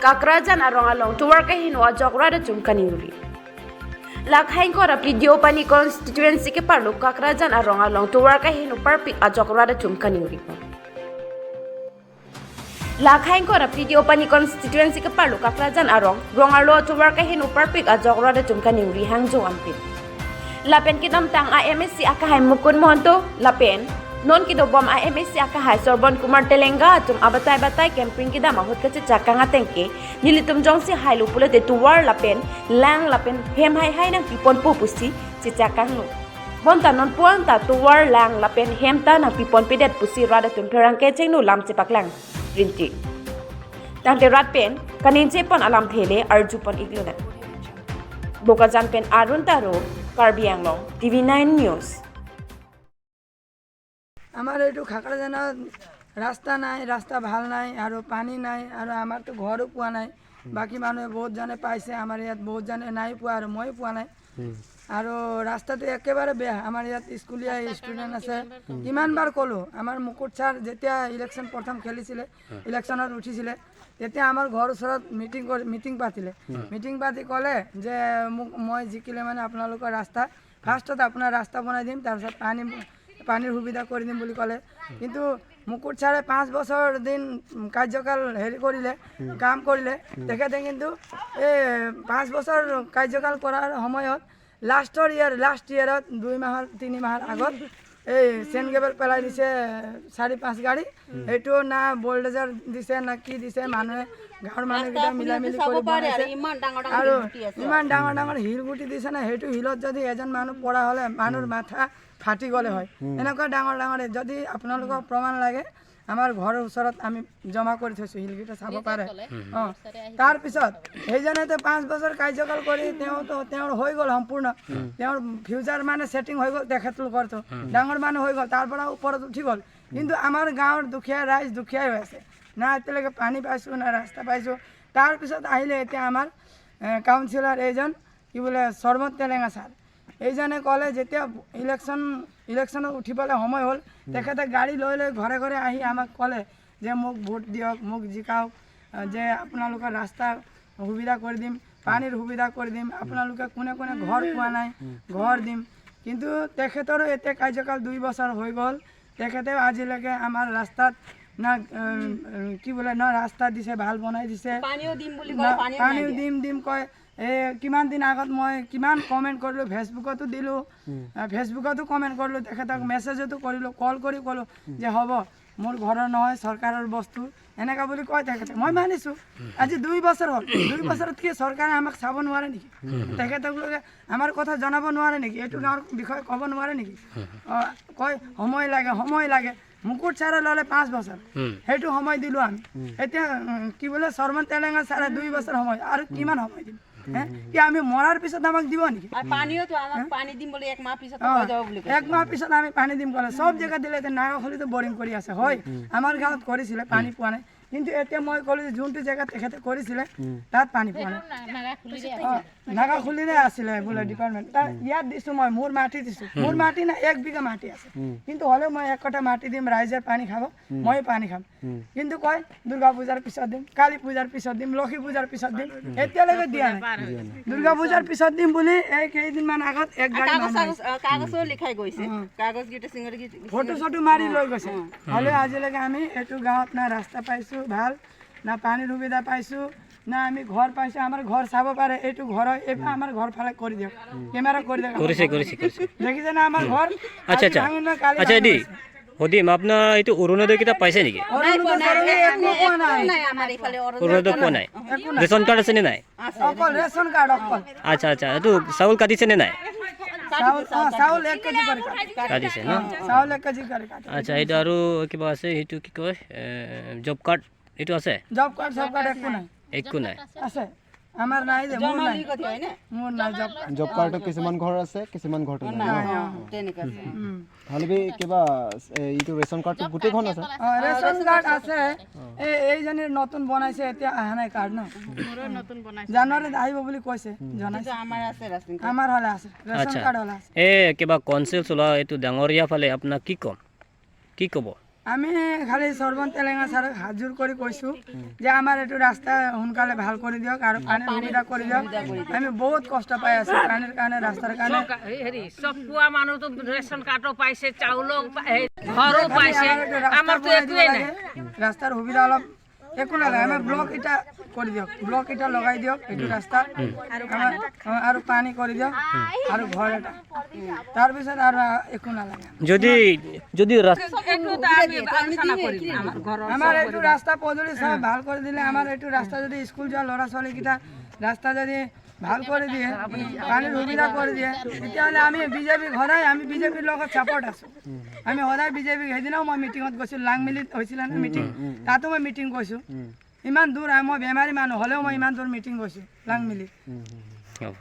Kakrajan arong-along tuwar kahin wa jokrada chumkaniyuri. Lakhain ko ra video pani constituency ke parlo Kakrajan arong-along tuwar kahin parpik a jokrada chumkaniyuri. Lakhain ko ra video pani constituency ke parlo Kakrajan arong rongalo tuwar kahin parpik a jokrada chumkaniyuri hangjo ampit. Lapen kidam tang AMSC akahay mukun monto lapen non kido bom AMSC akahay Sorbon Kumar Telenga tum abatay-batay camping kida mahut kache chakanga tengke nilitum jongsi hailu pula de tuwar lapen lang lapen hem hai nang pipon pupusi chakang no bonta non puanta tuwar lang lapen hem ta nang pipon pidet pusi rada tum perang kecheng no lam chepaklang rinti tang te rat pen kanin chepon alam thele arjupon igluna bokajan pen arun taro Karbi Anglong TV9 News আমার এইটো খাকৰাজানত ৰাস্তা নাই ৰাস্তা ভাল নাই আৰু পানী নাই আৰু আমাৰতো ঘৰো পোৱা নাই বাকি মানুহে বহুত জানে পাইছে আমাৰ ইয়াত বহুত জানে নাই পোৱা আৰু মই পোৱা নাই আৰু ৰাস্তাটো একেবাৰে বেয়া আমাৰ ইয়াত স্কুলীয়া ষ্টুডেণ্ট আছে কিমানবাৰ ক'লো আমাৰ মুকুট ছাৰ যেতিয়া ইলেকশ্যন প্ৰথম খেলিছিলে ইলেকশ্যনত উঠিছিলে তেতিয়া আমাৰ ঘৰ ওচৰত মিটিং পাতিলে মিটিং পাতি ক'লে যে মই জিকিলে মানে আপোনালোকৰ ৰাস্তা ফাৰ্ষ্টত আপোনাৰ ৰাস্তা বনাই দিম তাৰপিছত পানীৰ সুবিধা কৰি দিম বুলি ক'লে কিন্তু মুকুট ছাৰে 5 বছৰ দিন কাৰ্যকাল হেৰি কৰিলে কাম কৰিলে তেখেতে কিন্তু এই 5 বছৰ কাৰ্যকাল কৰাৰ সময়ত লাষ্ট ইয়াৰত 2 মাহৰ 3 মাহৰ আগত এই চেন কেবল পেলাই দিছে 4-5 গাড়ী এইটো না বোল্ডেজাৰ দিছে না কি দিছে মানুহে গাঁৱৰ মানুহকেইটা মিলি কৰি বনাইছে আৰু ইমান ডাঙৰ হিল গুটি দিছে না সেইটো হিলত যদি এজন মানুহ পৰা হ'লে মানুহৰ মাথা ফাটি গ'লে হয় এনেকুৱা ডাঙৰ যদি আপোনালোকক প্ৰমাণ লাগে আমাৰ ঘৰৰ ওচৰত আমি জমা কৰি থৈছোঁ হিলকেইটা চাব পাৰে তাৰপিছত সেইজনেতো 5 বছৰ কাৰ্যকাল কৰি তেওঁৰ হৈ গ'ল সম্পূৰ্ণ তেওঁৰ ফিউচাৰ মানে ছেটিং হৈ গ'ল তেখেতলোকৰতো ডাঙৰ মানুহ হৈ গ'ল তাৰ পৰা ওপৰত উঠি গ'ল কিন্তু আমাৰ গাঁৱৰ দুখীয়া ৰাইজ দুখীয়াই হৈ আছে না এতিয়ালৈকে পানী পাইছোঁ না ৰাস্তা পাইছোঁ তাৰপিছত আহিলে এতিয়া আমাৰ কাউন্সিলৰ এইজন কি বোলে সৰ্বত তেলেঙা ছাৰ এইজনে ক'লে যেতিয়া ইলেকশ্যনত উঠিবলৈ সময় হ'ল তেখেতে গাড়ী লৈ ঘৰে ঘৰে আহি আমাক ক'লে যে মোক ভোট দিয়ক মোক জিকাওক যে আপোনালোকৰ ৰাস্তা সুবিধা কৰি দিম পানীৰ সুবিধা কৰি দিম আপোনালোকে কোনে ঘৰ পোৱা নাই ঘৰ দিম কিন্তু তেখেতৰো এতিয়া কাৰ্যকাল 2 বছৰ হৈ গ'ল তেখেতেও আজিলৈকে আমাৰ ৰাস্তাত না কি বোলে না ৰাস্তা দিছে ভাল বনাই দিছে পানীও দিম কয় কিমান দিন আগত মই কিমান কমেণ্ট কৰিলোঁ ফেচবুকতো দিলোঁ ফেচবুকতো কমেণ্ট কৰিলোঁ তেখেতক মেছেজতো কৰিলোঁ কল কৰি ক'লোঁ যে হ'ব মোৰ ঘৰৰ নহয় চৰকাৰৰ বস্তু এনেকুৱা বুলি কয় তেখেতে মই মানিছোঁ আজি 2 বছৰ হ'ল 2 বছৰত কি চৰকাৰে আমাক চাব নোৱাৰে নেকি তেখেতলোকে আমাৰ কথা জনাব নোৱাৰে নেকি এইটো গাঁৱৰ বিষয়ে ক'ব নোৱাৰে নেকি কয় সময় লাগে মুকুট ছাৰে ল'লে 5 বছৰ সেইটো সময় দিলোঁ আমি এতিয়া কি বোলে সৰ্বন তেলেঙা ছাৰে 2 বছৰ সময় আৰু কিমান সময় দিম কি আমি মৰাৰ পিছত আমাক দিব নেকি পানী দিম বুলি 1 মাহ পিছত 1 মাহ পিছত আমি পানী দিম ক'লে চব জেগাত দিলে এতিয়া নাগাখলিতো বৰিং কৰি আছে হয় আমাৰ গাঁৱত কৰিছিলে পানী পোৱা নাই কিন্তু এতিয়া মই ক'লো যে যোনটো জেগাত তেখেতে কৰিছিলে তাত পানী পোৱা নাই নাগাখলিৰে আছিলে বোলে ডিপাৰ্টমেণ্ট তাৰ ইয়াত দিছোঁ মই মোৰ মাটি দিছোঁ মোৰ মাটি না 1 বিঘা মাটি আছে কিন্তু হ'লেও মই 1 কটা মাটি দিম ৰাইজে পানী খাব মই পানী খাম কিন্তু কয় দুৰ্গা পূজাৰ পিছত দিম কালী পূজাৰ পিছত দিম লক্ষী পূজাৰ পিছত দিম এতিয়ালৈকে দিয়া নাই দুৰ্গা পূজাৰ পিছত দিম বুলি এই কেইদিনমান আগত এক গাড়ী কাগজো লিখাই গৈছে কাগজ গিটা সিংহৰ ফটো মাৰি লৈ গৈছে হ'লেও আজিলৈকে আমি এইটো গাঁৱত না ৰাস্তা পাইছোঁ ভাল না পানীৰ সুবিধা পাইছোঁ না আমি ঘৰ পাইছোঁ আমাৰ ঘৰ চাব পাৰে এইটো ঘৰ এইবাৰ আমাৰ ঘৰ ফালে কৰি দিয়ক কেমেৰা কৰি দিয়ক কৰিছে দেখিছে না আমাৰ ঘৰ আচ্ছা দি হদিম আপোনাৰ এইটো অৰুণোদয় কিতাপ পাইছে নেকি অৰুণোদয় পোৱা নাই ৰেচন কাৰ্ড আছে নে নাই ৰেচন কাৰ্ড অকল আচ্ছা এইটো চাউল কাটিছে নে নাই চাউল 1 কেজি কৰি কাটিছে ন চাউল 1 কেজি কৰি আচ্ছা এইটো আৰু কিবা আছে সেইটো কি কয় জব কাৰ্ড এইটো আছে জব কাৰ্ড একো নাই আছে আমাৰ নাই যে মোৰ নাই জব কাৰ্ড কিছুমান ঘৰ আছে কিছুমান ঘৰ নাই ভালবি কিবা এইটো ৰেচন কাৰ্ডটো গোটেইখন আছে ৰেচন কাৰ্ড আছে এইজনীৰ নতুন বনাইছে এতিয়া আহা নাই কাৰ্ড ন নতুন বনাইছে জানুৱাৰীত আহিব বুলি কৈছে জনাইছে আমাৰ হলে আছে ৰেচন কাৰ্ড হলে আছে কিবা কনসেল চলা এইটো ডাঙৰীয়া ফালে আপোনাক কি ক'ব আমি খালি সৰ্বন তেলেঙা ছাৰক হাত জোৰ কৰি কৈছোঁ যে আমাৰ এইটো ৰাস্তা সোনকালে ভাল কৰি দিয়ক আৰু পানীৰ সুবিধা কৰি দিয়ক। আমি বহুত কষ্ট পাই আছোঁ পানীৰ কাৰণে, ৰাস্তাৰ কাৰণে। হেৰি চব পোৱা মানুহতো ৰেচন কাৰ্ডো পাইছে, চাউলো ঘৰো পাইছে, আমাৰতো একোৱেই নাই। ৰাস্তাৰ সুবিধা অলপ একো নালাগে, আমাৰ ব্লক ইটা কৰি দিয়ক, ব্লক ইটা লগাই দিয়ক এইটো ৰাস্তা আৰু পানী কৰি দিয়ক আৰু ঘৰ এটা, তাৰপিছত আৰু একো নালাগে। যদি আমাৰ এইটো ৰাস্তা পদূলি চব ভাল কৰি দিলে, আমাৰ এইটো ৰাস্তা যদি স্কুল যোৱা ল'ৰা ছোৱালীকেইটা ৰাস্তা যদি ভাল কৰি দিয়ে, পানীৰ সুবিধা কৰি দিয়ে, তেতিয়াহ'লে আমি বিজেপি সদায় আমি বিজেপিৰ লগত ছাপৰ্ট আছোঁ। আমি সদায় বিজেপিক, সেইদিনাও মই মিটিঙত গৈছিলোঁ, লাংমিলিত হৈছিলে ন মিটিং, তাতো মই মিটিং গৈছোঁ। ইমান দূৰ মই বেমাৰী মানুহ হ'লেও মই ইমান দূৰ মিটিং গৈছোঁ লাংমিলিত। হ'ব।